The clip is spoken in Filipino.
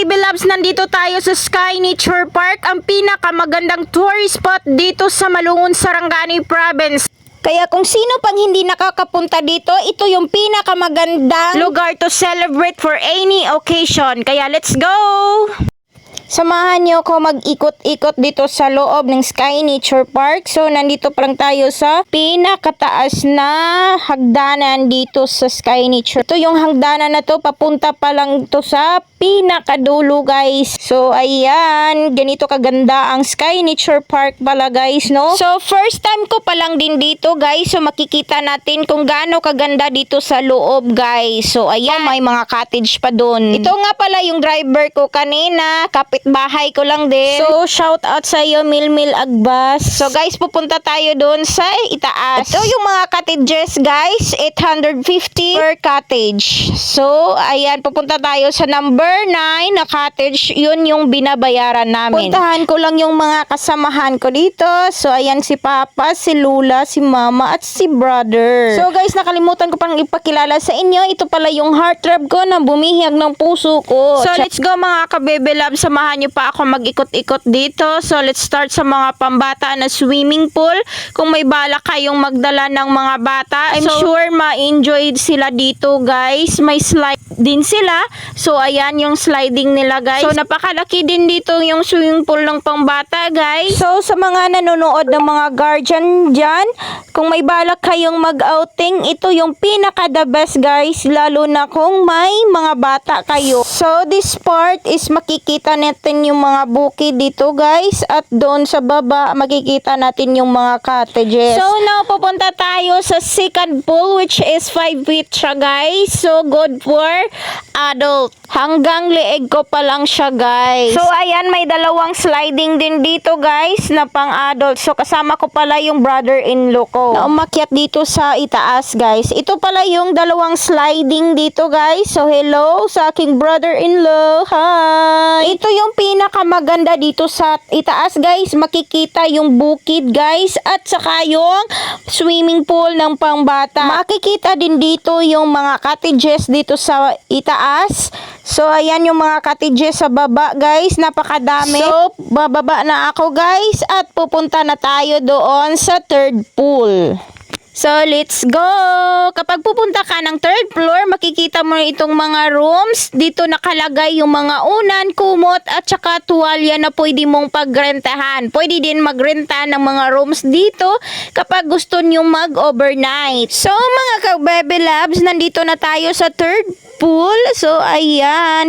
Baby Loves, nandito tayo sa Sky Nature Park, ang pinakamagandang tourist spot dito sa Malungon, Sarangani Province. Kaya kung sino pang hindi nakakapunta dito, ito yung pinakamagandang lugar to celebrate for any occasion. Kaya let's go! Samahan niyo ko mag-ikot-ikot dito sa loob ng Sky Nature Park. So, nandito pa lang tayo sa pinakataas na hagdanan dito sa Sky Nature. Ito yung hagdanan na to, papunta pa lang to sa pinakadulo, guys. So, ayan, ganito kaganda ang Sky Nature Park pala, guys, no? So, first time ko pa lang din dito, guys. So, makikita natin kung gaano kaganda dito sa loob, guys. So, ayan, may mga cottage pa dun. Ito nga pala yung driver ko kanina, bahay ko lang din. So, shout out sa iyo, Milmil Agbas. So, guys, pupunta tayo doon sa itaas. Ito yung mga cottages, guys. 850 per cottage. So, ayan, pupunta tayo sa number 9 na cottage. Yun yung binabayaran namin. Puntahan ko lang yung mga kasamahan ko dito. So, ayan si Papa, si Lula, si Mama, at si Brother. So, guys, nakalimutan ko pang ipakilala sa inyo. Ito pala yung heartthrob ko na bumihag ng puso ko. So, let's go mga ka-baby love. Samahan niyo pa ako mag-ikot-ikot dito. So, let's start sa mga pambata na swimming pool. Kung may balak kayong magdala ng mga bata, I'm sure ma-enjoy sila dito, guys. May slide din sila. So, ayan yung sliding nila, guys. So, napakalaki din dito yung swimming pool ng pambata, guys. So, sa mga nanonood ng mga guardian dyan, kung may balak kayong mag-outing, ito yung pinaka-the best, guys. Lalo na kung may mga bata kayo. So, this part is makikita natin yung mga bukid dito, guys, at doon sa baba makikita natin yung mga cottages. So now pupunta tayo sa second pool, which is 5 feet siya, guys. So good for adult. Hanggang leeg ko pa lang siya, guys. So ayan, may dalawang sliding din dito, guys, na pang adult. So kasama ko pala yung brother-in-law ko na umakyat dito sa itaas, guys. Ito pala yung dalawang sliding dito, guys. So hello sa aking brother-in-law. Hi! Ito yung pinakamaganda dito sa itaas, guys. Makikita yung bukid, guys, at saka yung swimming pool ng pangbata. Makikita din dito yung mga cottages dito sa itaas. So, ayan yung mga cottages sa baba, guys. Napakadami. So, bababa na ako, guys, at pupunta na tayo doon sa third pool. So, let's go! Kapag pupunta ka ng third floor, makikita mo itong mga rooms. Dito nakalagay yung mga unan, kumot, at saka tuwalya na pwede mong pagrentahan. Pwede din magrenta ng mga rooms dito kapag gusto nyo mag-overnight. So, mga ka-baby loves, nandito na tayo sa third pool. So, ayan.